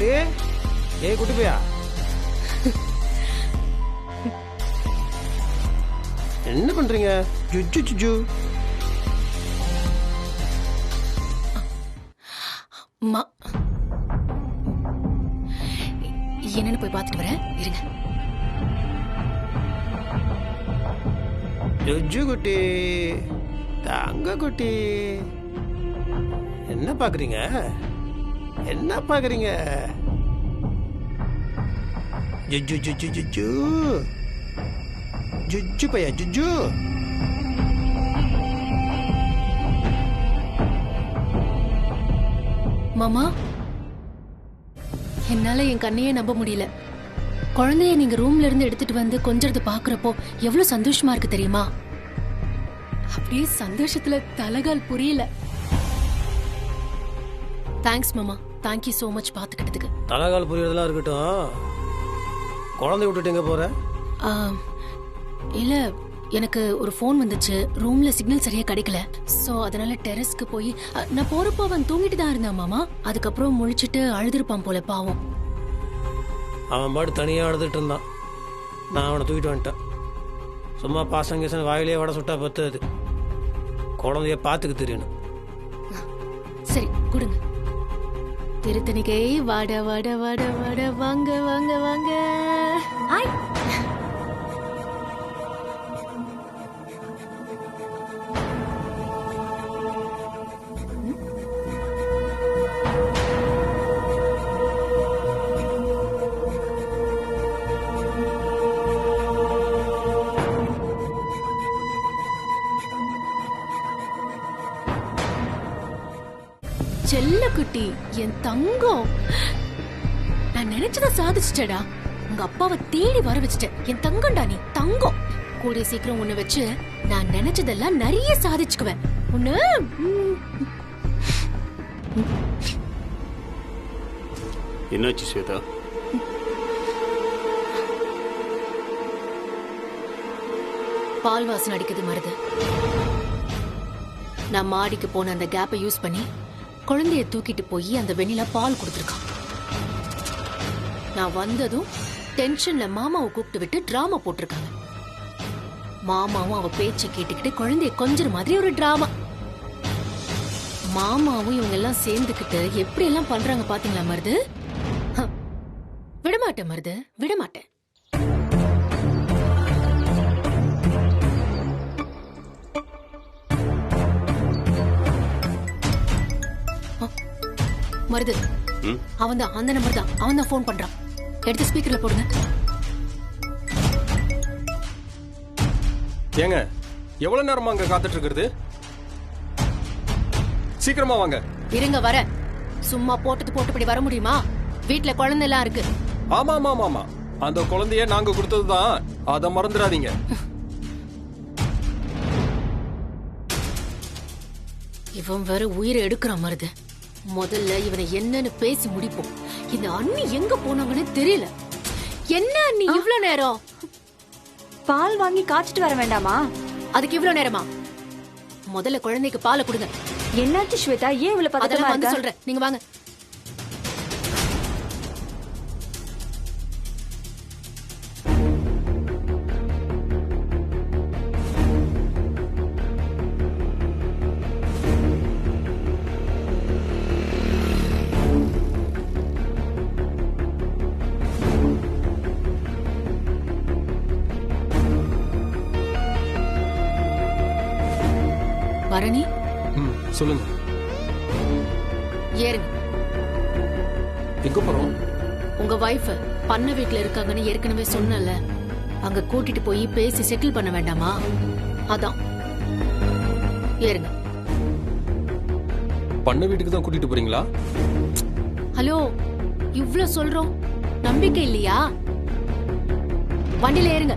குட்டி ஏய் குட்டி பையா என்ன பண்றீங்க? ஜுஜு ஜுஜு அம்மா என்னன்னு போய் பார்த்துட்டு வரேன் இருங்க. ஜுஜு குட்டி தங்க குட்டி என்ன பாக்குறீங்க? என்ன பாக்குறீங்க? ஜுஜு ஜுஜு ஜுஜு ஜுஜு பையா ஜுஜு. மாமா என்னால என் கண்ணையே நம்ப முடியல. குழந்தைய நீங்க ரூம்ல இருந்து எடுத்துட்டு வந்து கொஞ்சிறது பாக்குறப்போ எவ்வளவு சந்தோஷமா இருக்கு தெரியுமா? அப்படியே சந்தோஷத்துல தலகால் புரியல. தேங்க்ஸ் மாமா, தேங்க்யூ சோ மச் பாத்துக்கிட்டதுக்கு. தலகால் புரியறதெல்லாம் இருக்கட்டும், குழந்தை விட்டுட்டு எங்க போற? இல்ல எனக்கு ஒரு போன் வந்துச்சு, ரூம்ல சிக்னல் சரியா கிடைக்கல, சோ அதனால டெரஸ்க்கு போய் நான் போறப்போ அவன் தூங்கிட்டு தான் இருந்தான் மாமா. அதுக்கப்புறம் முழிச்சிட்டு அழுதுருப்பான் போல பாவம். அவன் பாட்டு தனியா அழுதுட்டு இருந்தான், நான் அவனை தூக்கிட்டு வந்துட்டேன். சும்மா பாசங்கேசன் வாயிலே வடை சுட்டா பத்தாது, குழந்தைய பாத்துக்க தெரியணும். சரி கொடுங்க. திருத்தணிக்கை வாட வாட வாட வாட வாங்க வாங்க வாங்க. ஆய் செல்ல குட்டி என் தங்கம், நான் நினைச்சத சாதிச்சிட்டடா. உங்க அப்பாவை தேடி வர வச்சுட்டேன். என் தங்கம்டா நீ, தங்கம். கூடிய சீக்கிரம் உன்னை வச்சு நான் நினைச்சதெல்லாம் நிறைய சாதிச்சுக்குவேன். உன்ன என்னாச்சு ஸ்வேதா? பால் வாசனை அடிக்குது மருது. நான் மாடிக்கு போன அந்த கேப்பை யூஸ் பண்ணி குழந்தைய தூக்கிட்டு போய் அந்த வெண்ணில பால் கொடுத்துருக்கான். நான் வந்ததும் டென்ஷன்ல மாமாவை கூப்பிட்டு விட்டு டிராமா போட்டிருக்காங்க. மாமாவும் அவ பேச்சை கேட்டுக்கிட்டு குழந்தைய கொஞ்சம் மாதிரி ஒரு டிராமா. மாமாவும் இவங்க எல்லாம் சேர்ந்துக்கிட்டு எப்படி எல்லாம் பண்றாங்க பாத்தீங்களா மருது? விடமாட்டேன் மருது, விடமாட்டேன். மருது அவன் தான், அந்த நம்பர் தான், அவன் தான் போன் பண்றான். எடுத்து ஸ்பீக்கர்ல போடுங்க. ஏங்க எவ்வளவு நேரமா அங்க காத்துட்டு இருக்கிறது? சீக்கிரமா வாங்க. இருங்க வர. சும்மா போட்டபடி வர முடியுமா? வீட்டுல குழந்தை எல்லாம் இருக்கு. ஆமா ஆமா ஆமா, அந்த குழந்தைய நாங்க கொடுத்ததுதான், அத மறந்துடாதீங்க. இவன் வேற உயிரை எடுக்கிறான் மருது. முதல்ல இவனை என்னன்னு பேசி முடிப்போம். இந்த அண்ணி எங்க போனாங்கன்னு தெரியல. என்ன அண்ணி இவ்ளோ நேரம்? பால் வாங்கி காய்ச்சிட்டு வர வேண்டாமா? அதுக்கு இவ்ளோ நேரமா? முதல்ல குழந்தைக்கு பாலை கொடுங்க. என்னாச்சு ஸ்வேதா, ஏன் இவ்வளவு பதட்டமா வந்து இருக்க? சொல்றேன், நீங்க வாங்க. பரணி சொல்லுங்க. ஏறுங்க. எங்க போறோம்? உங்க வைஃப் பண்ண வீட்டுல இருக்காங்கன்னு ஏற்கனவே சொன்னல, அங்க கூட்டிட்டு போய் பேசி செட்டில் பண்ண வேண்டாமா? அதான் ஏறுங்க. பண்ண வீட்டுக்கு தான் கூட்டிட்டு போறீங்களா? ஹலோ, இவ்ளோ சொல்றோம், நம்பிக்கை இல்லையா? வண்டியில ஏறுங்க.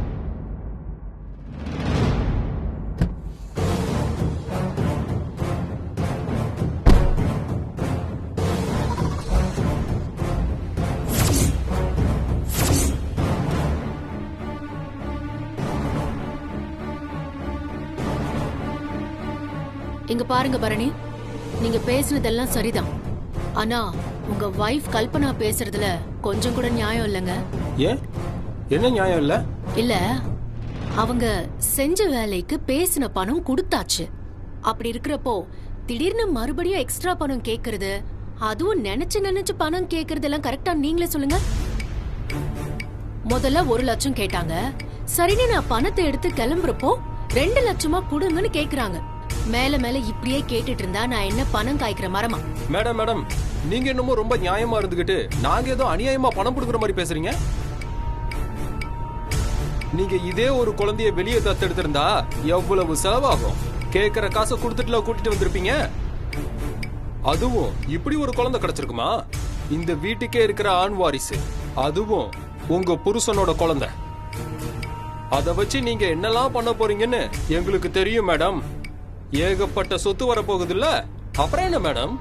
இங்க பாருங்க பரணி, நீங்க பேசுனதெல்லாம் சரிதான். ஆனா உங்க வைஃப் கல்பனா பேசுறதுல கொஞ்சம் கூட நியாயம் இல்லைங்க. ஏன் என்ன நியாயம் இல்ல? இல்ல, அவங்க செஞ்ச வேலைக்கு பேசின பணம் கொடுத்தாச்சு. அப்படி இருக்கிறப்போ திடீர்னு மறுபடியும் எக்ஸ்ட்ரா பணம் கேக்குறது, அதுவும் நினைச்சு பணம் கேக்குறது எல்லாம் கரெக்டா நீங்களே சொல்லுங்க. முதல்ல 1 லட்சம் கேட்டாங்க. சரின்னு நான் பணத்தை எடுத்து கிளம்புறப்போ 2 லட்சமா கொடுங்கன்னு கேக்குறாங்க. மேல மேல இப்படியே கேட்டுட்டு இருந்தா நான் என்ன பணம் காய்க்கிற மரமா? மேடம் நீங்க என்னமோ ரொம்ப நியாயமா இருந்துகிட்டு நாங்க ஏதோ அநியாயமா பணம் கொடுக்குற மாதிரி பேசுறீங்க. நீங்க இதே ஒரு குழந்தைய வெளியே தத்தெடுத்திருந்தா எவ்வளவு செலவாகும்? கேக்குற காசை கொடுத்துட்டுல கூட்டிட்டு வந்திருப்பீங்க. அதுவும் இப்படி ஒரு குழந்தை கிடைச்சிருக்குமா? இந்த வீட்டுக்கே இருக்கிற ஆண் வாரிசு, அதுவும் உங்க புருஷனோட குழந்தை. அத வச்சு நீங்க என்னெல்லாம் பண்ண போறீங்கன்னு எங்களுக்கு தெரியும் மேடம். ஏகப்பட்ட சொத்து வரப்போகுது இல்ல, அப்புறம் என்ன மேடம்?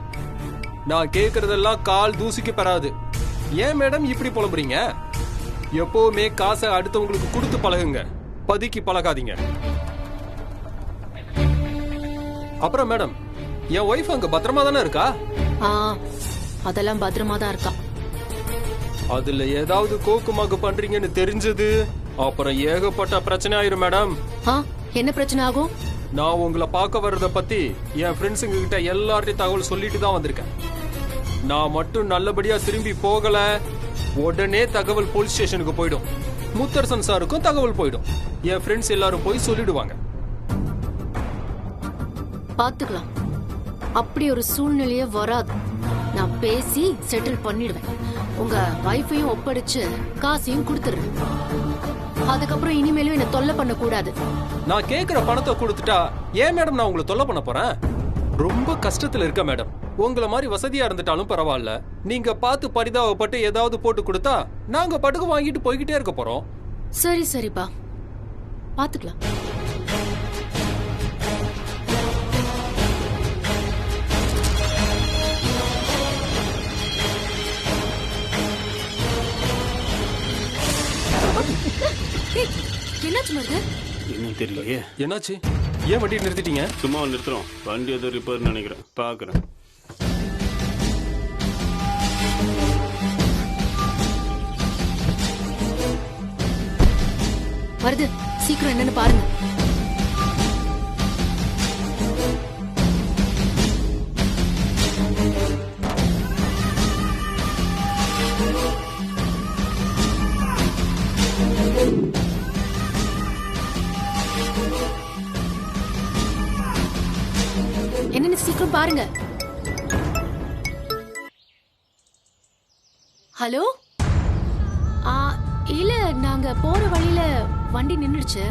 நான் கேக்குறதெல்லாம் கால் தூசிக்கு பெறாது. ஏன் மேடம் இப்படி புலம்புறீங்க? எப்பவுமே காசை அடுத்தவங்களுக்கு கொடுத்து பழகுங்க, பதுக்கி பழகாதீங்க. அப்புறம் மேடம், என் ஒய்ஃப் அங்க பத்திரமா தானே இருக்கா? அதெல்லாம் பத்திரமா தான் இருக்கா. அதுல ஏதாவது கோக்குமாக்கு பண்றீங்கன்னு தெரிஞ்சது அப்புறம் ஏகப்பட்ட பிரச்சனை ஆயிரும் மேடம். என்ன பிரச்சனை ஆகும்? நான் உங்களை பார்க்க வர்றத பத்தி என் ஃப்ரெண்ட்ஸுங்க கிட்ட எல்லார்ட்டையும் தகவல் சொல்லிட்டு தான் வந்திருக்கேன். நான் மட்டும் நல்லபடியா திரும்பி போகல, உடனே தகவல் போலீஸ் ஸ்டேஷனுக்கு போயிடும். முத்தரசன் சாருக்கும் தகவல் போயிடும். என் ஃப்ரெண்ட்ஸ் எல்லாரும் போய் சொல்லிடுவாங்க. பாத்துக்கலாம். அப்படி ஒரு சூழ்நிலையே வராது. நான் பேசி செட்டில் பண்ணிடுவேன். உங்க வைஃபையும் ஒப்படைச்சு காசையும் கொடுத்துடுறேன். அதுக்கப்புறம் இனிமேலும் என்ன தொல்லை பண்ண கூடாது. நான் கேக்குற பணத்தை கொடுத்துட்டா ஏன் மேடம் நான் உங்களை தொல்லை பண்ண போறேன்? ரொம்ப கஷ்டத்துல இருக்க மேடம். உங்களை மாதிரி வசதியா இருந்துட்டாலும் பரவாயில்ல, நீங்க பார்த்து பரிதாபப்பட்டு ஏதாவது போட்டு கொடுத்தா நாங்க படுக்க வாங்கிட்டு போய்கிட்டே இருக்க போறோம். சரிப்பா, பாத்துக்கலாம். என்னாச்சு மருது? இன்னும் தெரியலையே. என்னாச்சு? ஏன் வண்டி நிறுத்திட்டீங்க? சும்மா நிறுத்துறோம். வண்டி ஏதோ ரிப்பேர் நினைக்கிறேன், பாக்குறேன். வருது, சீக்கிரம் என்னன்னு பாருங்க. என்னன்னு சீக்கிரம் பாருங்க. ஹலோ, இல்ல நாங்க போற வழியில வண்டி நின்னுடுச்சு.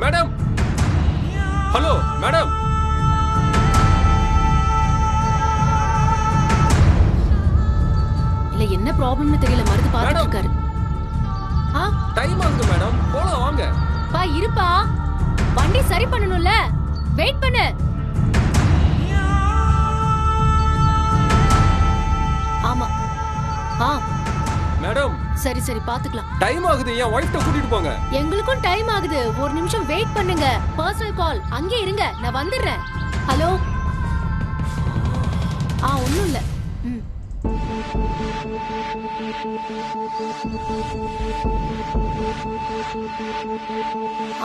Madam, hello madam. இல்ல என்ன ப்ராப்ளம்னு தெரியல, மருந்து பாத்துட்டு இருக்காரு. டைம் ஆகுது மேடம், போலாம் வாங்க. பா இருப்பா, வண்டி சரி பண்ணணும்ல, வெயிட் பண்ணு. ஆமா மேடம். சரி பாத்துக்கலாம். டைம் ஆகுது, என் வைஃப் கூட்டிட்டு போங்க. எங்களுக்கும் டைம் ஆகுது, ஒரு நிமிஷம் வெயிட் பண்ணுங்க. பர்சனல் கால், அங்கே இருங்க, நான் வந்துடுறேன். ஹலோ, ஒண்ணும் இல்ல.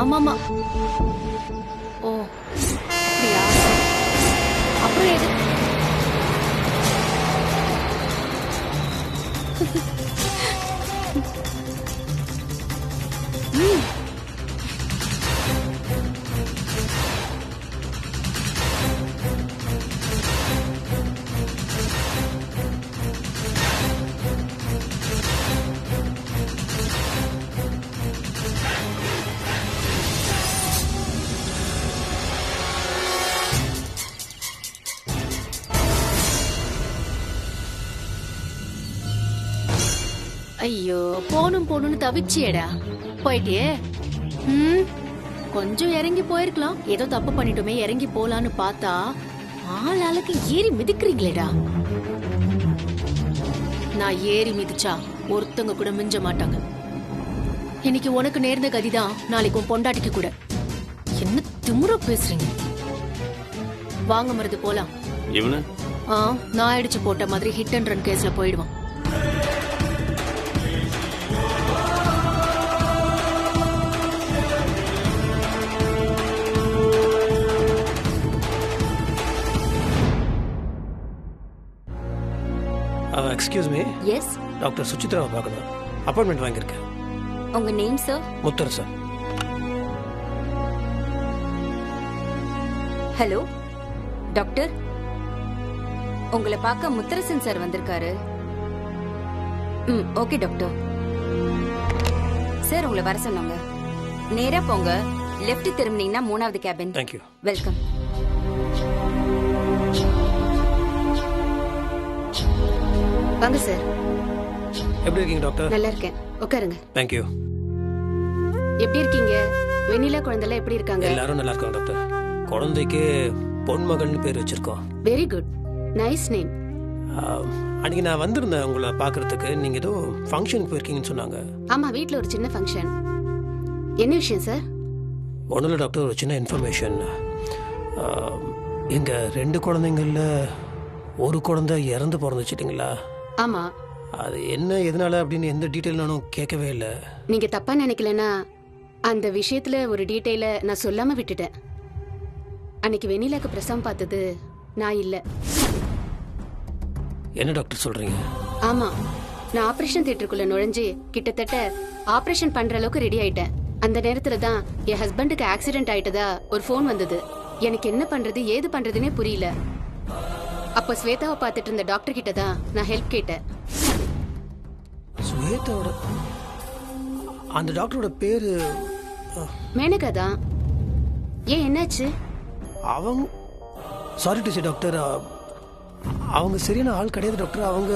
ஆமாமா. ஓ அப்படியா? அப்புறம் எது? ஐயோ போணும்னு தவிச்சியடா போயிட்டியே. கொஞ்சம் இறங்கி போயிருக்கலாம். ஏதோ தப்பு பண்ணிட்டோமே இறங்கி போலான்னு பார்த்தா ஆளாளுக்கு ஏறி மிதிக்கிறீங்களேடா. நான் ஏறி மிதிச்சா ஒருத்தங்க கூட மிஞ்ச மாட்டாங்க. இன்னைக்கு உனக்கு நேர்ந்த கதிதான் நாளைக்கு உன் பொண்டாட்டிக்கு கூட. என்ன திமுற பேசுறீங்க? வாங்க மருது போலாம். இவனு நான் அடிச்சு போட்ட மாதிரி ஹிட் அண்ட் ரன் கேஸ்ல போயிடுவான். எக்ஸ்கியூஸ் மீ, எஸ், டாக்டர் சுசித்ராவை பார்க்கணும். அப்பாயின்மெண்ட் வாங்கியிருக்கேன். உங்க name sir? Muthar sir. Hello doctor, உங்களை பார்க்க முத்தரசன் சார் வந்திருக்காரு. Okay doctor. சார் உங்களை வர சொன்னாங்க. நேரா போங்க, லெஃப்ட் திரும்பினீங்கன்னா 3வது கேபின். தேங்க்யூ. வெல்கம். வாங்க சார். எப்படி இருக்கீங்க டாக்டர்? நல்லா இருக்கேன், உட்காருங்க. தேங்க்யூ. எப்படி இருக்கீங்க? வெண்ணிலா குழந்தைலாம் எப்படி இருக்காங்க? எல்லாரும் நல்லா இருக்காங்க டாக்டர். குழந்தைக்கு பொன்மகள்னு பேர் வச்சிருக்கோம். Very good, nice name. அன்னைக்கு நான் வந்திருந்தேன் உங்களை பார்க்கறதுக்கு. நீங்க ஏதோ ஃபங்க்ஷனுக்கு போயிருக்கீங்கன்னு சொன்னாங்க. ஆமா, வீட்ல ஒரு சின்ன ஃபங்க்ஷன். என்ன விஷயம் சார்? ஒன்றும் இல்லை டாக்டர், ஒரு சின்ன இன்ஃபர்மேஷன். எங்க 2 குழந்தைங்கள்ல ஒரு குழந்தை இறந்து பிறந்துச்சிட்டிங்களா? ஆமா. அது என்ன எதனால அப்படின்னு எந்த டீட்டெயில் நானும் கேட்கவே இல்லை. நீங்க தப்பா நினைக்கலன்னா அந்த விஷயத்துல ஒரு டீட்டெயில நான் சொல்லாம விட்டுட்டேன். அன்னைக்கு வெண்ணிலாக்கு பிரசவம் பார்த்தது நான் இல்ல. என்ன டாக்டர் சொல்றீங்க? ஆமா, நான் ஆபரேஷன் தியேட்டருக்குள்ள நுழைஞ்சு கிட்டத்தட்ட ஆபரேஷன் பண்ற அளவுக்கு ரெடி ஆயிட்டேன். அந்த நேரத்துல தான் என் ஹஸ்பண்டுக்கு ஆக்சிடென்ட் ஆயிட்டதா ஒரு ஃபோன் வந்தது. எனக்கு என்ன பண்றது ஏது பண்றதுன்னே புரியல. அப்ப ஸ்வேதாவை பார்த்துட்டு இருந்த டாக்டர் கிட்ட தான் நான் ஹெல்ப் கேட்டேன். ஸ்வேதாவோட அந்த டாக்டரோட பேரு மேனகா தான். ஏன் என்னாச்சு? அவங்க சாரி டு சே டாக்டர், அவங்க சரியான ஆள் கிடையாது டாக்டர். அவங்க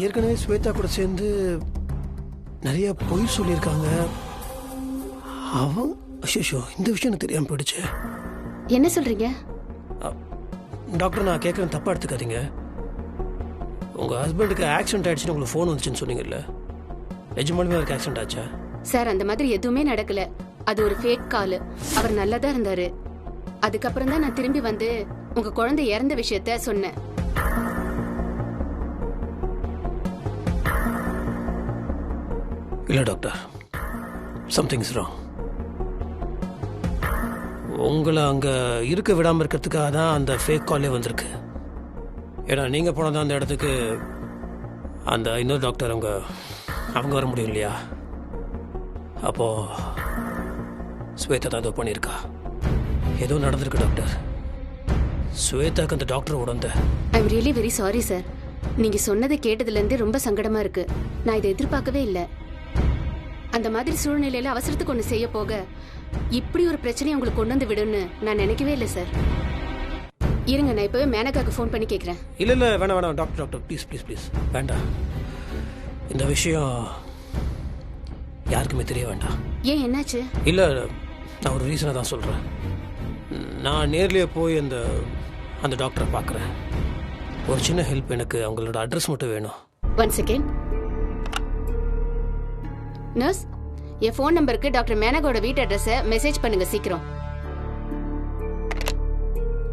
ஏற்கனவே ஸ்வேதா கூட சேர்ந்து நிறைய பொய் சொல்லியிருக்காங்க. அவங்க அஷோ இந்த விஷயம் எனக்கு தெரியாமல் போயிடுச்சு. என்ன சொல்றீங்க டாக்டர்? நான் கேட்குறேன், தப்பா எடுத்துக்காதீங்க. உங்கள் ஹஸ்பண்டுக்கு ஆக்சிடென்ட் ஆயிடுச்சுன்னு உங்களுக்கு ஃபோன் வந்துச்சுன்னு சொன்னீங்கல்ல, நிஜமாலுமே அவருக்கு ஆக்சிடென்ட் ஆச்சா? சார், அந்த மாதிரி எதுவுமே நடக்கல. அது ஒரு ஃபேக் கால். அவர் நல்லா தான் இருந்தாரு. அதுக்கப்புறம் தான் நான் திரும்பி வந்து உங்க குழந்தை இறந்த விஷயத்த சொன்னேன். இல்லை டாக்டர், சம்திங் இஸ் ராங். உங்களை அங்கே இருக்க விடாமல் இருக்கிறதுக்காக தான் அந்த ஃபேக் காலே வந்திருக்கு. ஏன்னா நீங்கள் போனால் தான் அந்த இடத்துக்கு அந்த இன்னொரு டாக்டர் அவங்க வர முடியும் இல்லையா? அப்போது ஸ்வேதா தான் ஏதோ பண்ணியிருக்கா. ஏதோ நடந்திருக்கு டாக்டர். ஸ்வேதாக்கு அந்த டாக்டர் உடந்த. I am really very sorry sir. நீங்க சொன்னதை கேட்டதுலேருந்து ரொம்ப சங்கடமா இருக்கு. நான் இதை எதிர்பார்க்கவே இல்லை. அந்த மாதிரி சூழ்நிலையில அவசரத்துக்கு ஒன்று செய்ய போக இப்படி ஒரு பிரச்சனையை உங்களுக்கு கொண்டு வந்து விடுன்னு நான் நினைக்கவே இல்லை சார். இருங்க, நான் இப்பவே மேனகாக்கு ஃபோன் பண்ணி கேட்குறேன். இல்லை வேணாம் டாக்டர் ப்ளீஸ் வேண்டாம். இந்த விஷயம் யாருக்குமே தெரிய வேண்டாம். ஏன், என்னாச்சு? இல்லை, நான் ஒரு ரீசனை தான் சொல்கிறேன். நான் நேர்லேயே போய் அந்த டாக்டரை பார்க்குறேன். ஒரு சின்ன ஹெல்ப், எனக்கு அவங்களோட அட்ரஸ் மட்டும் வேணும். 1 செகண்ட். நர்ஸ், என் ஃபோன் நம்பருக்கு டாக்டர் மேனகோட வீட்டு அட்ரஸை மெசேஜ் பண்ணுங்க சீக்கிரம்.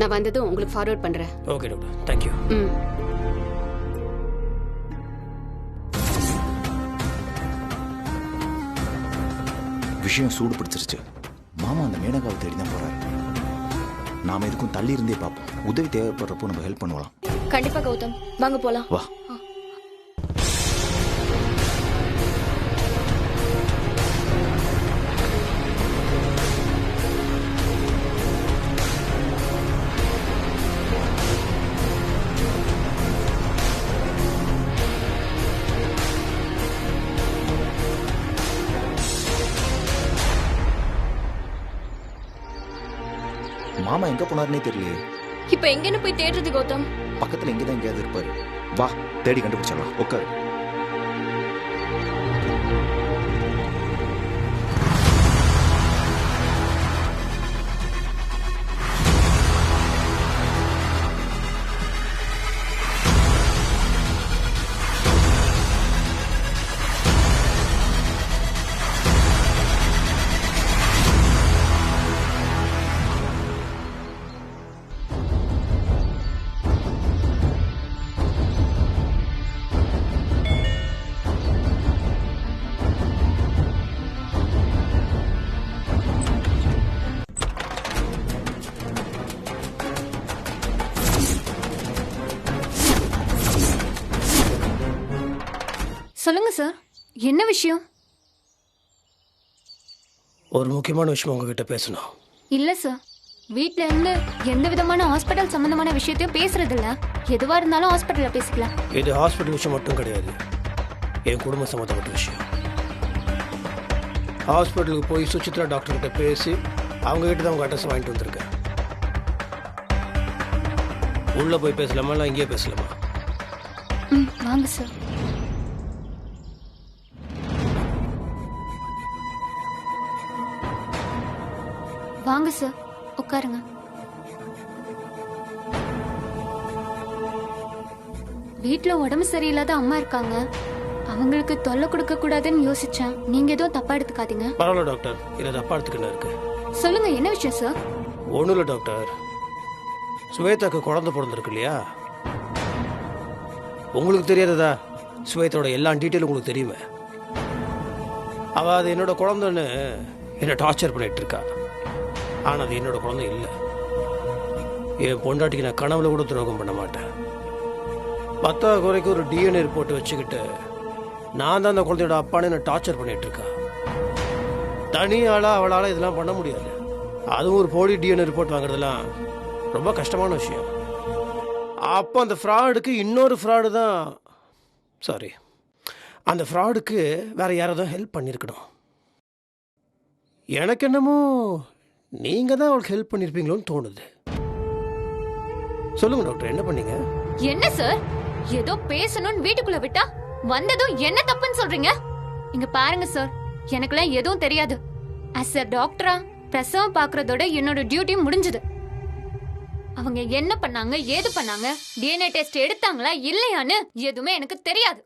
நான் வந்ததும் உங்களுக்கு ஃபார்வர்ட் பண்றேன். Okay doctor, thank you. விஷயம் சூடு பிடிச்சிருச்சு. மாமா அந்த மேனகாவை தேடி தான் போறாரு. நாம எதுக்கும் தள்ளி இருந்தே பார்ப்போம். உதவி தேவைப்படுறப்போ நம்ம ஹெல்ப் பண்ணுவோம். கண்டிப்பா கௌதம், வாங்க போலாம். வா. மாமா எங்க போனாருன்னே தெரியலையே. இப்ப எங்கன்னு போய் தேடுறது கௌதம்? பக்கத்துல எங்கதான் எங்கேயாவது இருப்பாரு. வா, தேடி கண்டுபிடிச்சிடலாம். உட்காரு. சொல்லுங்க சார், என்ன விஷயம்? ஒரு முக்கியமான விஷயம் உங்ககிட்ட பேசணும். இல்ல சார், வீட்ல இருந்து எந்த விதமான ஹாஸ்பிட்டல் சம்பந்தமான விஷயத்தையும் பேசுறது இல்ல. எதுவா இருந்தாலும் ஹாஸ்பிட்டல்ல பேசிக்கலாம். இது ஹாஸ்பிட்டல் விஷயம் மட்டும் கிடையாது, என் குடும்ப சம்மந்தப்பட்ட விஷயம். ஹாஸ்பிட்டலுக்கு போய் சுசித்ரா டாக்டர்கிட்ட பேசி அவங்ககிட்ட தான் உங்கள் அட்ரஸ் வாங்கிட்டு வந்திருக்கேன். உள்ளே போய் பேசலாமா இல்லை இங்கேயே பேசலாமா? வாங்க சார். வாங்க சார், உட்காருங்க. வீட்ல உடம்பு சரியில்லாத அம்மா இருக்காங்க, அவங்களுக்கு தொல்லை கொடுக்க கூடாதுன்னு யோசிச்சேன். நீங்க எதுவும் தப்பா எடுத்துக்காதீங்க. பரவாயில்ல டாக்டர், இதை தப்பா எடுத்துக்கிட்டு இருக்கு. சொல்லுங்க, என்ன விஷயம் சார்? ஒன்றும் இல்லை டாக்டர், ஸ்வேதாக்கு குழந்தை பிறந்திருக்கு இல்லையா? உங்களுக்கு தெரியாததா? ஸ்வேதாவோட எல்லா டீட்டெயிலும் உங்களுக்கு தெரியுமே. அவள் அது என்னோட குழந்தைன்னு என்னை டார்ச்சர் பண்ணிட்டு இருக்கா. ஆனால் அது என்னோட குழந்தை இல்லை. என் பொண்டாட்டிக்கு நான் கனவுல கூட துரோகம் பண்ண மாட்டேன். 10 குறைக்கு ஒரு டிஎன்ஏ ரிப்போர்ட் வச்சுக்கிட்டு நான் தான் அந்த குழந்தையோட அப்பான்னு என்னை டார்ச்சர் பண்ணிட்டு இருக்கா. தனி ஆளாக அவளால் இதெல்லாம் பண்ண முடியாது. அதுவும் ஒரு போலி டிஎன்ஏ ரிப்போர்ட் வாங்குறதுலாம் ரொம்ப கஷ்டமான விஷயம். அப்போ அந்த ஃப்ராடுக்கு இன்னொரு ஃப்ராடு தான், சாரி, அந்த ஃப்ராடுக்கு வேற யாராவது ஹெல்ப் பண்ணியிருக்கணும். எனக்கு என்னமோ நீங்கள் தான் அவளுக்கு ஹெல்ப் பண்ணியிருப்பீங்களோன்னு தோணுது. சொல்லுங்க டாக்டர், என்ன பண்ணீங்க? என்ன சார், ஏதோ பேசணும்னு வீட்டுக்குள்ள விட்டா வந்ததும் என்ன தப்புன்னு சொல்றீங்க? இங்க பாருங்க சார், எனக்குலாம் எதுவும் தெரியாது. அஸ் அ டாக்டரா பிரசவம் பாக்குறதோட என்னோட டியூட்டி முடிஞ்சது. அவங்க என்ன பண்ணாங்க, ஏது பண்ணாங்க, டிஎன்ஏ டெஸ்ட் எடுத்தாங்களா இல்லையான்னு எதுவுமே எனக்கு தெரியாது.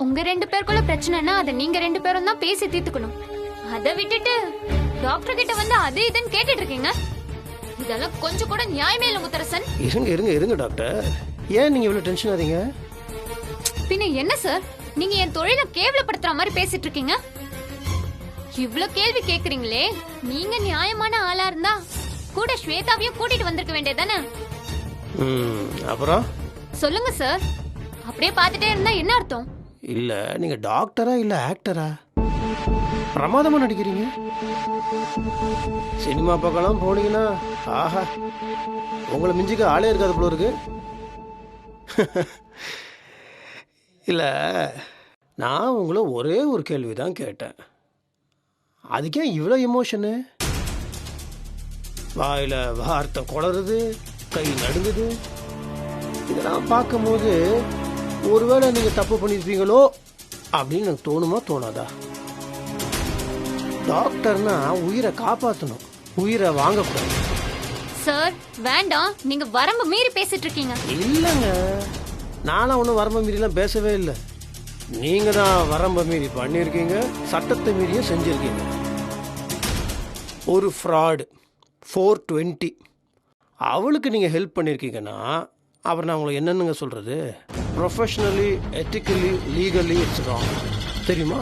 உங்க 2 பேருக்குள்ள பிரச்சனைனா அதை நீங்க 2 பேரும் தான் பேசி தீர்த்துக்கணும். அதை விட்டுட்டு டாக்டர் கிட்ட வந்து அது இதுன்னு கேட்டுட்டு இருக்கீங்க. இதெல்லாம் கொஞ்சம் கூட நியாயமே இல்லை முத்தரசன். இருங்க டாக்டர், ஏன் நீங்க இவ்வளவு டென்ஷன் ஆறீங்க? பின்ன என்ன சார், நீங்க என் தொழிலை கேவலப்படுத்துற மாதிரி பேசிட்டு இருக்கீங்க. இவ்ளோ கேள்வி கேக்குறீங்களே, நீங்க நியாயமான ஆளா இருந்தா கூட ஸ்வேதாவையும் கூட்டிட்டு வந்திருக்க வேண்டியதானே? அப்புறம் சொல்லுங்க சார், அப்படியே பார்த்துட்டே இருந்தா என்ன அர்த்தம்? இல்ல, நீங்க டாக்டரா இல்ல ஆக்டரா? பிரமாதமா நடிக்கிறீங்க. சினிமா பக்கம் போனீங்கன்னா ஆஹா, உங்களை மிஞ்சிக்க ஆளே இருக்காது போல இருக்கு. இல்ல, நான் உங்களை ஒரே ஒரு கேள்விதான் கேட்டேன். அதுக்கே இவ்வளோ எமோஷனு? வாயில வார்த்தை குளறுது, கை நடுங்குது. இதெல்லாம் பார்க்கும்போது ஒருவேளை நீங்க தப்பு பண்ணிருப்பீங்களோ அப்படின்னு எனக்கு தோணுமா தோணாதா? டாக்டர்னா உயிரை காப்பாற்றணும், உயிரை வாங்கக்கூடாது. சார் வேண்டாம், நீங்க வரம்பு மீறி பேசிட்டு இருக்கீங்க. இல்லைங்க, நானும் ஒன்றும் வரம்பு மீறிலாம் பேசவே இல்லை. நீங்க தான் வரம்பை மீறி பண்ணியிருக்கீங்க, சட்டத்தை மீறியும் செஞ்சிருக்கீங்க. ஒரு ஃப்ராடு 420 அவளுக்கு நீங்க ஹெல்ப் பண்ணியிருக்கீங்கன்னா அப்புறம் நான் உங்களை என்னன்னுங்க சொல்றது? Professionally, ethically, legally it's wrong, தெரியுமா?